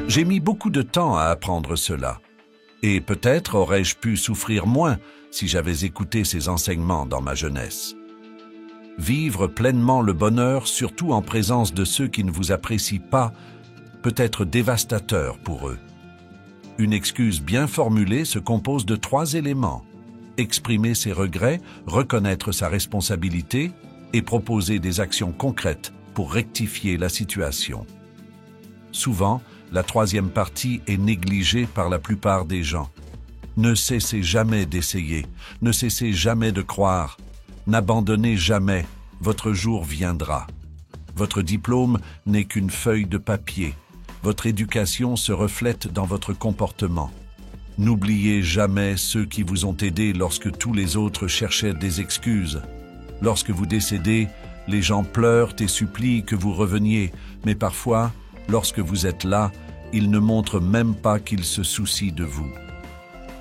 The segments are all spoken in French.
J'ai mis beaucoup de temps à apprendre cela. Et peut-être aurais-je pu souffrir moins si j'avais écouté ces enseignements dans ma jeunesse. Vivre pleinement le bonheur, surtout en présence de ceux qui ne vous apprécient pas, peut être dévastateur pour eux. Une excuse bien formulée se compose de 3 éléments. Exprimer ses regrets, reconnaître sa responsabilité et proposer des actions concrètes pour rectifier la situation. Souvent, la 3e partie est négligée par la plupart des gens. Ne cessez jamais d'essayer, ne cessez jamais de croire, n'abandonnez jamais, votre jour viendra. Votre diplôme n'est qu'une feuille de papier. Votre éducation se reflète dans votre comportement. N'oubliez jamais ceux qui vous ont aidé lorsque tous les autres cherchaient des excuses. Lorsque vous décédez, les gens pleurent et supplient que vous reveniez, mais parfois, lorsque vous êtes là, ils ne montrent même pas qu'ils se soucient de vous.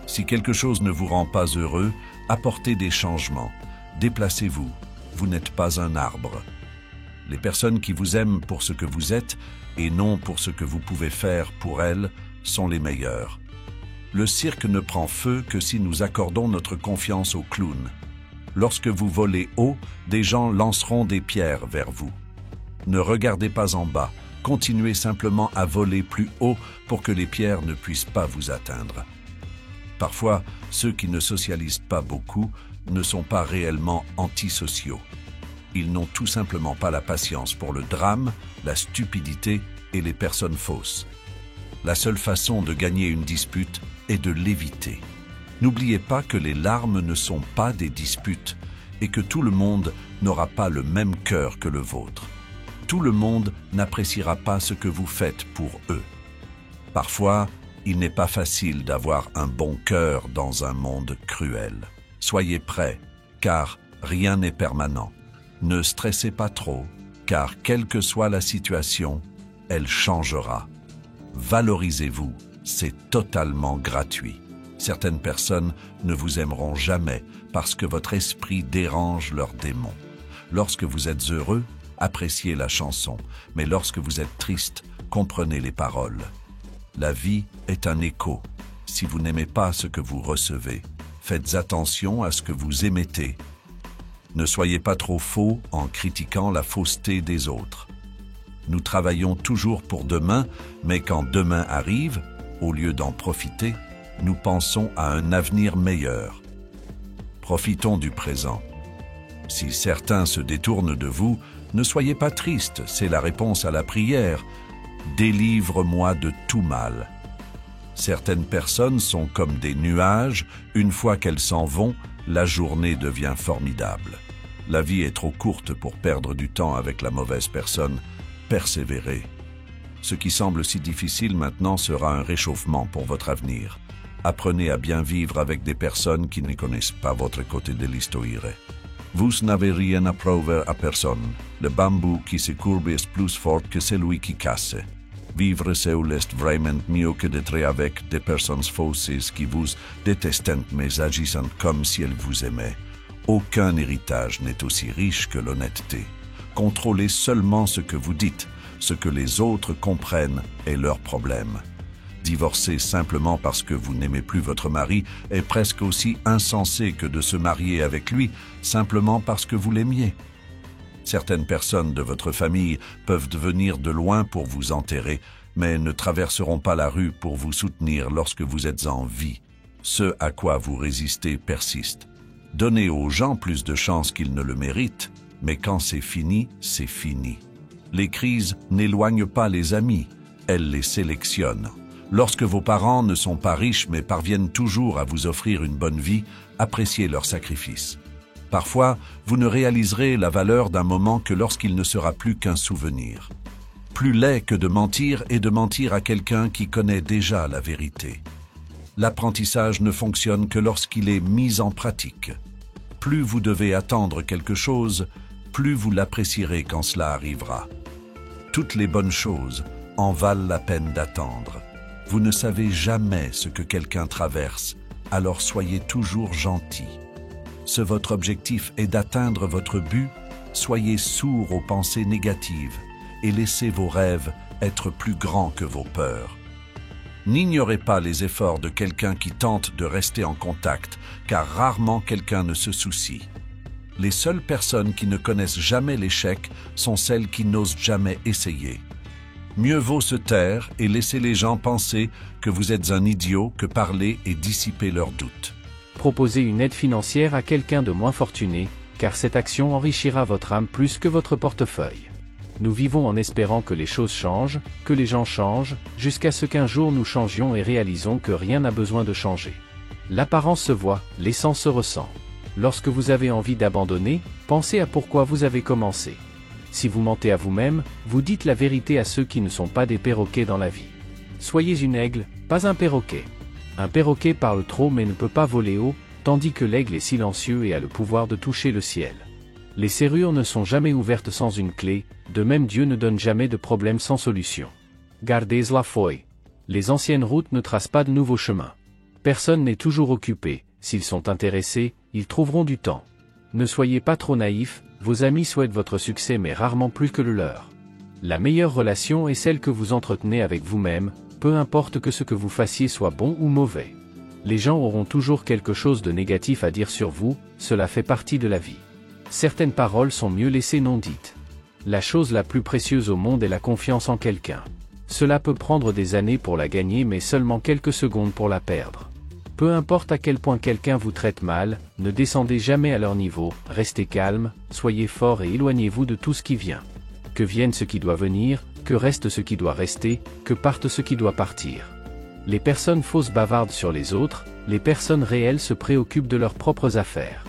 Si quelque chose ne vous rend pas heureux, apportez des changements. Déplacez-vous. Vous n'êtes pas un arbre. Les personnes qui vous aiment pour ce que vous êtes et non pour ce que vous pouvez faire pour elles sont les meilleures. Le cirque ne prend feu que si nous accordons notre confiance aux clowns. Lorsque vous volez haut, des gens lanceront des pierres vers vous. Ne regardez pas en bas. Continuez simplement à voler plus haut pour que les pierres ne puissent pas vous atteindre. Parfois, ceux qui ne socialisent pas beaucoup ne sont pas réellement antisociaux. Ils n'ont tout simplement pas la patience pour le drame, la stupidité et les personnes fausses. La seule façon de gagner une dispute est de l'éviter. N'oubliez pas que les larmes ne sont pas des disputes et que tout le monde n'aura pas le même cœur que le vôtre. Tout le monde n'appréciera pas ce que vous faites pour eux. Parfois, il n'est pas facile d'avoir un bon cœur dans un monde cruel. Soyez prêts, car rien n'est permanent. Ne stressez pas trop, car quelle que soit la situation, elle changera. Valorisez-vous, c'est totalement gratuit. Certaines personnes ne vous aimeront jamais parce que votre esprit dérange leurs démons. Lorsque vous êtes heureux, appréciez la chanson, mais lorsque vous êtes triste, comprenez les paroles. La vie est un écho. Si vous n'aimez pas ce que vous recevez, faites attention à ce que vous émettez. Ne soyez pas trop faux en critiquant la fausseté des autres. Nous travaillons toujours pour demain, mais quand demain arrive, au lieu d'en profiter, nous pensons à un avenir meilleur. Profitons du présent. Si certains se détournent de vous, ne soyez pas tristes, c'est la réponse à la prière. Délivre-moi de tout mal. Certaines personnes sont comme des nuages, une fois qu'elles s'en vont, la journée devient formidable. La vie est trop courte pour perdre du temps avec la mauvaise personne. Persévérez. Ce qui semble si difficile maintenant sera un réchauffement pour votre avenir. Apprenez à bien vivre avec des personnes qui ne connaissent pas votre côté de l'histoire. Vous n'avez rien à prouver à personne. Le bambou qui se courbe est plus fort que celui qui casse. Vivre seul est vraiment mieux que d'être avec des personnes fausses qui vous détestent mais agissent comme si elles vous aimaient. Aucun héritage n'est aussi riche que l'honnêteté. Contrôlez seulement ce que vous dites. Ce que les autres comprennent est leur problème. Divorcer simplement parce que vous n'aimez plus votre mari est presque aussi insensé que de se marier avec lui simplement parce que vous l'aimiez. Certaines personnes de votre famille peuvent venir de loin pour vous enterrer, mais ne traverseront pas la rue pour vous soutenir lorsque vous êtes en vie. Ce à quoi vous résistez persiste. Donnez aux gens plus de chances qu'ils ne le méritent, mais quand c'est fini, c'est fini. Les crises n'éloignent pas les amis, elles les sélectionnent. Lorsque vos parents ne sont pas riches mais parviennent toujours à vous offrir une bonne vie, appréciez leur sacrifice. Parfois, vous ne réaliserez la valeur d'un moment que lorsqu'il ne sera plus qu'un souvenir. Plus laid que de mentir est de mentir à quelqu'un qui connaît déjà la vérité. L'apprentissage ne fonctionne que lorsqu'il est mis en pratique. Plus vous devez attendre quelque chose, plus vous l'apprécierez quand cela arrivera. Toutes les bonnes choses en valent la peine d'attendre. Vous ne savez jamais ce que quelqu'un traverse, alors soyez toujours gentil. Si votre objectif est d'atteindre votre but, soyez sourds aux pensées négatives et laissez vos rêves être plus grands que vos peurs. N'ignorez pas les efforts de quelqu'un qui tente de rester en contact, car rarement quelqu'un ne se soucie. Les seules personnes qui ne connaissent jamais l'échec sont celles qui n'osent jamais essayer. Mieux vaut se taire et laisser les gens penser que vous êtes un idiot que parler et dissiper leurs doutes. Proposez une aide financière à quelqu'un de moins fortuné, car cette action enrichira votre âme plus que votre portefeuille. Nous vivons en espérant que les choses changent, que les gens changent, jusqu'à ce qu'un jour nous changions et réalisons que rien n'a besoin de changer. L'apparence se voit, l'essence se ressent. Lorsque vous avez envie d'abandonner, pensez à pourquoi vous avez commencé. Si vous mentez à vous-même, vous dites la vérité à ceux qui ne sont pas des perroquets dans la vie. Soyez une aigle, pas un perroquet. Un perroquet parle trop mais ne peut pas voler haut, tandis que l'aigle est silencieux et a le pouvoir de toucher le ciel. Les serrures ne sont jamais ouvertes sans une clé, de même Dieu ne donne jamais de problème sans solution. Gardez la foi. Les anciennes routes ne tracent pas de nouveaux chemins. Personne n'est toujours occupé, s'ils sont intéressés, ils trouveront du temps. Ne soyez pas trop naïfs, vos amis souhaitent votre succès mais rarement plus que le leur. La meilleure relation est celle que vous entretenez avec vous-même, peu importe que ce que vous fassiez soit bon ou mauvais. Les gens auront toujours quelque chose de négatif à dire sur vous, cela fait partie de la vie. Certaines paroles sont mieux laissées non dites. La chose la plus précieuse au monde est la confiance en quelqu'un. Cela peut prendre des années pour la gagner mais seulement quelques secondes pour la perdre. Peu importe à quel point quelqu'un vous traite mal, ne descendez jamais à leur niveau, restez calme, soyez fort et éloignez-vous de tout ce qui vient. Que vienne ce qui doit venir, que reste ce qui doit rester, que parte ce qui doit partir. Les personnes fausses bavardent sur les autres, les personnes réelles se préoccupent de leurs propres affaires.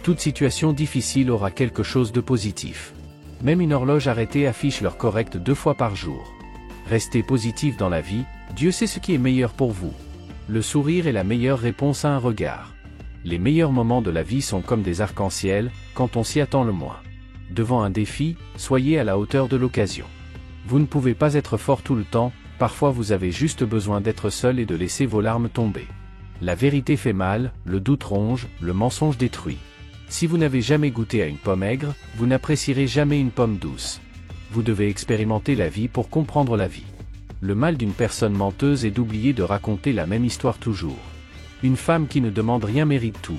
Toute situation difficile aura quelque chose de positif. Même une horloge arrêtée affiche l'heure correcte 2 fois par jour. Restez positif dans la vie, Dieu sait ce qui est meilleur pour vous. Le sourire est la meilleure réponse à un regard. Les meilleurs moments de la vie sont comme des arcs-en-ciel, quand on s'y attend le moins. Devant un défi, soyez à la hauteur de l'occasion. Vous ne pouvez pas être fort tout le temps, parfois vous avez juste besoin d'être seul et de laisser vos larmes tomber. La vérité fait mal, le doute ronge, le mensonge détruit. Si vous n'avez jamais goûté à une pomme aigre, vous n'apprécierez jamais une pomme douce. Vous devez expérimenter la vie pour comprendre la vie. Le mal d'une personne menteuse est d'oublier de raconter la même histoire toujours. Une femme qui ne demande rien mérite tout.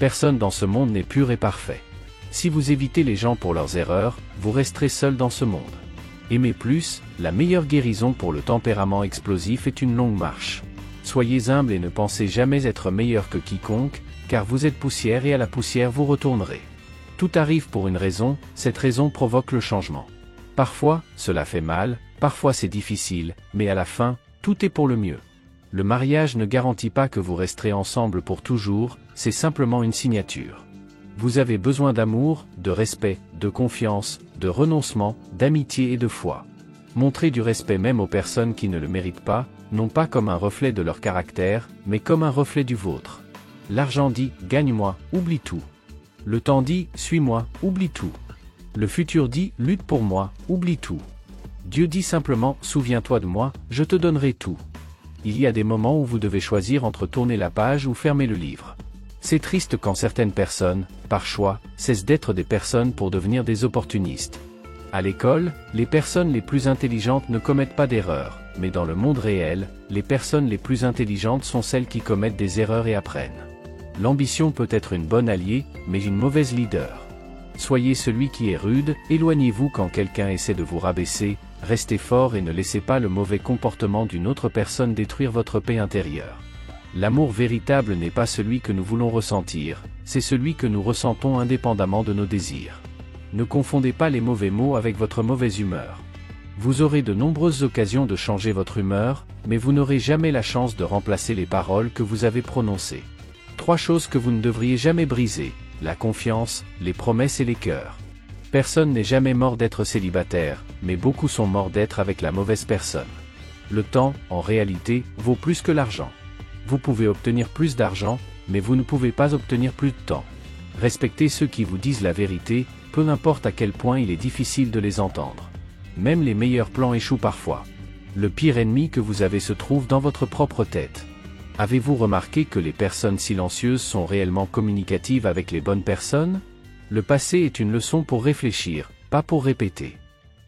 Personne dans ce monde n'est pur et parfait. Si vous évitez les gens pour leurs erreurs, vous resterez seul dans ce monde. Aimez plus, la meilleure guérison pour le tempérament explosif est une longue marche. Soyez humble et ne pensez jamais être meilleur que quiconque, car vous êtes poussière et à la poussière vous retournerez. Tout arrive pour une raison, cette raison provoque le changement. Parfois, cela fait mal, parfois c'est difficile, mais à la fin, tout est pour le mieux. Le mariage ne garantit pas que vous resterez ensemble pour toujours, c'est simplement une signature. Vous avez besoin d'amour, de respect, de confiance, de renoncement, d'amitié et de foi. Montrez du respect même aux personnes qui ne le méritent pas, non pas comme un reflet de leur caractère, mais comme un reflet du vôtre. L'argent dit « gagne-moi, oublie tout ». Le temps dit « suis-moi, oublie tout ». Le futur dit « lutte pour moi, oublie tout ». Dieu dit simplement « souviens-toi de moi, je te donnerai tout ». Il y a des moments où vous devez choisir entre tourner la page ou fermer le livre. C'est triste quand certaines personnes, par choix, cessent d'être des personnes pour devenir des opportunistes. À l'école, les personnes les plus intelligentes ne commettent pas d'erreurs, mais dans le monde réel, les personnes les plus intelligentes sont celles qui commettent des erreurs et apprennent. L'ambition peut être une bonne alliée, mais une mauvaise leader. Soyez celui qui est rude, éloignez-vous quand quelqu'un essaie de vous rabaisser, restez fort et ne laissez pas le mauvais comportement d'une autre personne détruire votre paix intérieure. L'amour véritable n'est pas celui que nous voulons ressentir, c'est celui que nous ressentons indépendamment de nos désirs. Ne confondez pas les mauvais mots avec votre mauvaise humeur. Vous aurez de nombreuses occasions de changer votre humeur, mais vous n'aurez jamais la chance de remplacer les paroles que vous avez prononcées. 3 choses que vous ne devriez jamais briser, la confiance, les promesses et les cœurs. Personne n'est jamais mort d'être célibataire, mais beaucoup sont morts d'être avec la mauvaise personne. Le temps, en réalité, vaut plus que l'argent. Vous pouvez obtenir plus d'argent, mais vous ne pouvez pas obtenir plus de temps. Respectez ceux qui vous disent la vérité, peu importe à quel point il est difficile de les entendre. Même les meilleurs plans échouent parfois. Le pire ennemi que vous avez se trouve dans votre propre tête. Avez-vous remarqué que les personnes silencieuses sont réellement communicatives avec les bonnes personnes? Le passé est une leçon pour réfléchir, pas pour répéter.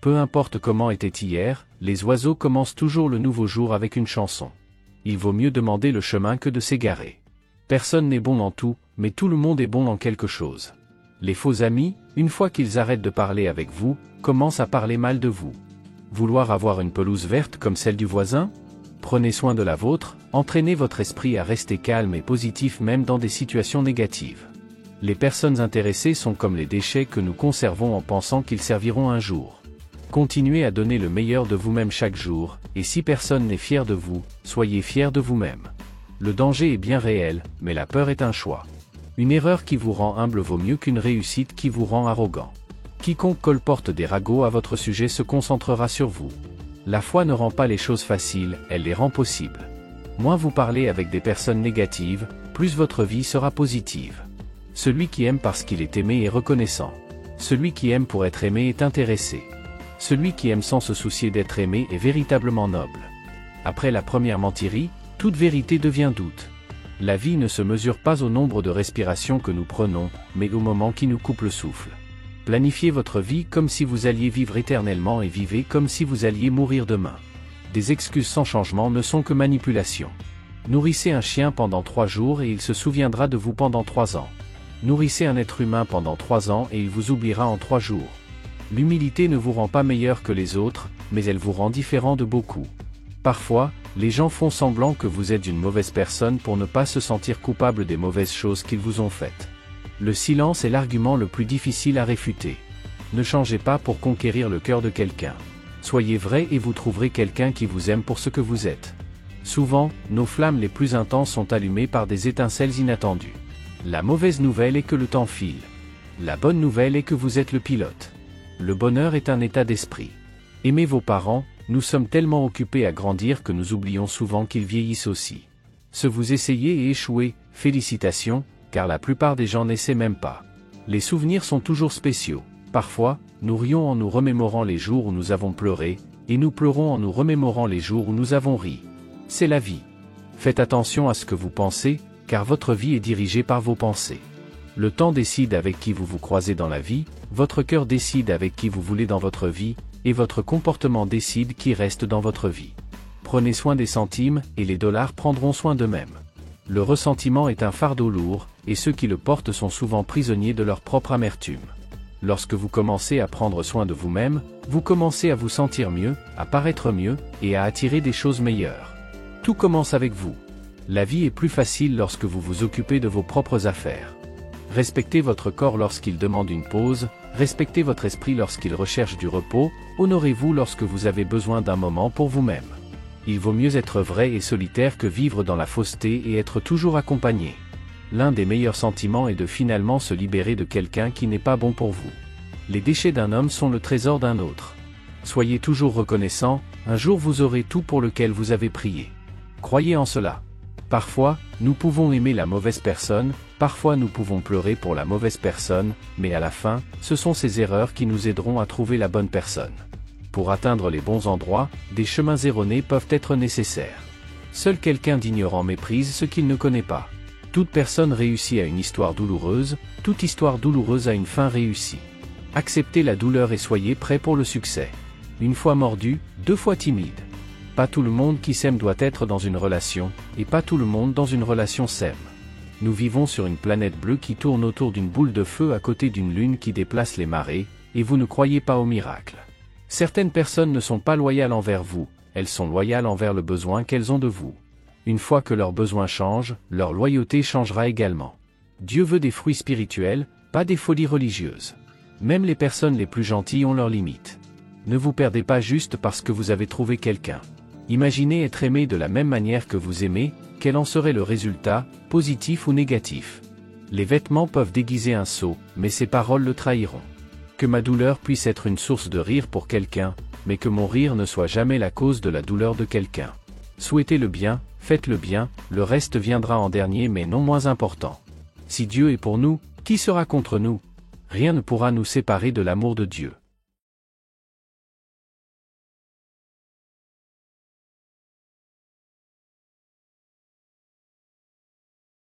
Peu importe comment était hier, les oiseaux commencent toujours le nouveau jour avec une chanson. Il vaut mieux demander le chemin que de s'égarer. Personne n'est bon dans tout, mais tout le monde est bon dans quelque chose. Les faux amis, une fois qu'ils arrêtent de parler avec vous, commencent à parler mal de vous. Vouloir avoir une pelouse verte comme celle du voisin? Prenez soin de la vôtre, entraînez votre esprit à rester calme et positif même dans des situations négatives. Les personnes intéressées sont comme les déchets que nous conservons en pensant qu'ils serviront un jour. Continuez à donner le meilleur de vous-même chaque jour, et si personne n'est fier de vous, soyez fier de vous-même. Le danger est bien réel, mais la peur est un choix. Une erreur qui vous rend humble vaut mieux qu'une réussite qui vous rend arrogant. Quiconque colporte des ragots à votre sujet se concentrera sur vous. La foi ne rend pas les choses faciles, elle les rend possibles. Moins vous parlez avec des personnes négatives, plus votre vie sera positive. Celui qui aime parce qu'il est aimé est reconnaissant. Celui qui aime pour être aimé est intéressé. Celui qui aime sans se soucier d'être aimé est véritablement noble. Après la première mentirie, toute vérité devient doute. La vie ne se mesure pas au nombre de respirations que nous prenons, mais au moment qui nous coupe le souffle. Planifiez votre vie comme si vous alliez vivre éternellement et vivez comme si vous alliez mourir demain. Des excuses sans changement ne sont que manipulation. Nourrissez un chien pendant 3 jours et il se souviendra de vous pendant 3 ans. Nourrissez un être humain pendant 3 ans et il vous oubliera en 3 jours. L'humilité ne vous rend pas meilleur que les autres, mais elle vous rend différent de beaucoup. Parfois, les gens font semblant que vous êtes une mauvaise personne pour ne pas se sentir coupable des mauvaises choses qu'ils vous ont faites. Le silence est l'argument le plus difficile à réfuter. Ne changez pas pour conquérir le cœur de quelqu'un. Soyez vrai et vous trouverez quelqu'un qui vous aime pour ce que vous êtes. Souvent, nos flammes les plus intenses sont allumées par des étincelles inattendues. La mauvaise nouvelle est que le temps file. La bonne nouvelle est que vous êtes le pilote. Le bonheur est un état d'esprit. Aimez vos parents, nous sommes tellement occupés à grandir que nous oublions souvent qu'ils vieillissent aussi. Se vous essayez et échouez, félicitations, car la plupart des gens n'essaient même pas. Les souvenirs sont toujours spéciaux. Parfois, nous rions en nous remémorant les jours où nous avons pleuré, et nous pleurons en nous remémorant les jours où nous avons ri. C'est la vie. Faites attention à ce que vous pensez, car votre vie est dirigée par vos pensées. Le temps décide avec qui vous vous croisez dans la vie, votre cœur décide avec qui vous voulez dans votre vie, et votre comportement décide qui reste dans votre vie. Prenez soin des centimes, et les dollars prendront soin d'eux-mêmes. Le ressentiment est un fardeau lourd, et ceux qui le portent sont souvent prisonniers de leur propre amertume. Lorsque vous commencez à prendre soin de vous-même, vous commencez à vous sentir mieux, à paraître mieux, et à attirer des choses meilleures. Tout commence avec vous. La vie est plus facile lorsque vous vous occupez de vos propres affaires. Respectez votre corps lorsqu'il demande une pause, respectez votre esprit lorsqu'il recherche du repos, honorez-vous lorsque vous avez besoin d'un moment pour vous-même. Il vaut mieux être vrai et solitaire que vivre dans la fausseté et être toujours accompagné. L'un des meilleurs sentiments est de finalement se libérer de quelqu'un qui n'est pas bon pour vous. Les déchets d'un homme sont le trésor d'un autre. Soyez toujours reconnaissant, un jour vous aurez tout pour lequel vous avez prié. Croyez en cela. Parfois, nous pouvons aimer la mauvaise personne, parfois nous pouvons pleurer pour la mauvaise personne, mais à la fin, ce sont ces erreurs qui nous aideront à trouver la bonne personne. Pour atteindre les bons endroits, des chemins erronés peuvent être nécessaires. Seul quelqu'un d'ignorant méprise ce qu'il ne connaît pas. Toute personne réussie a une histoire douloureuse, toute histoire douloureuse a une fin réussie. Acceptez la douleur et soyez prêts pour le succès. Une fois mordu, 2 fois timide. Pas tout le monde qui s'aime doit être dans une relation, et pas tout le monde dans une relation s'aime. Nous vivons sur une planète bleue qui tourne autour d'une boule de feu à côté d'une lune qui déplace les marées, et vous ne croyez pas au miracle. Certaines personnes ne sont pas loyales envers vous, elles sont loyales envers le besoin qu'elles ont de vous. Une fois que leurs besoins changent, leur loyauté changera également. Dieu veut des fruits spirituels, pas des folies religieuses. Même les personnes les plus gentilles ont leurs limites. Ne vous perdez pas juste parce que vous avez trouvé quelqu'un. Imaginez être aimé de la même manière que vous aimez, quel en serait le résultat, positif ou négatif. Les vêtements peuvent déguiser un sot, mais ces paroles le trahiront. Que ma douleur puisse être une source de rire pour quelqu'un, mais que mon rire ne soit jamais la cause de la douleur de quelqu'un. Souhaitez le bien, faites le bien, le reste viendra en dernier mais non moins important. Si Dieu est pour nous, qui sera contre nous? Rien ne pourra nous séparer de l'amour de Dieu.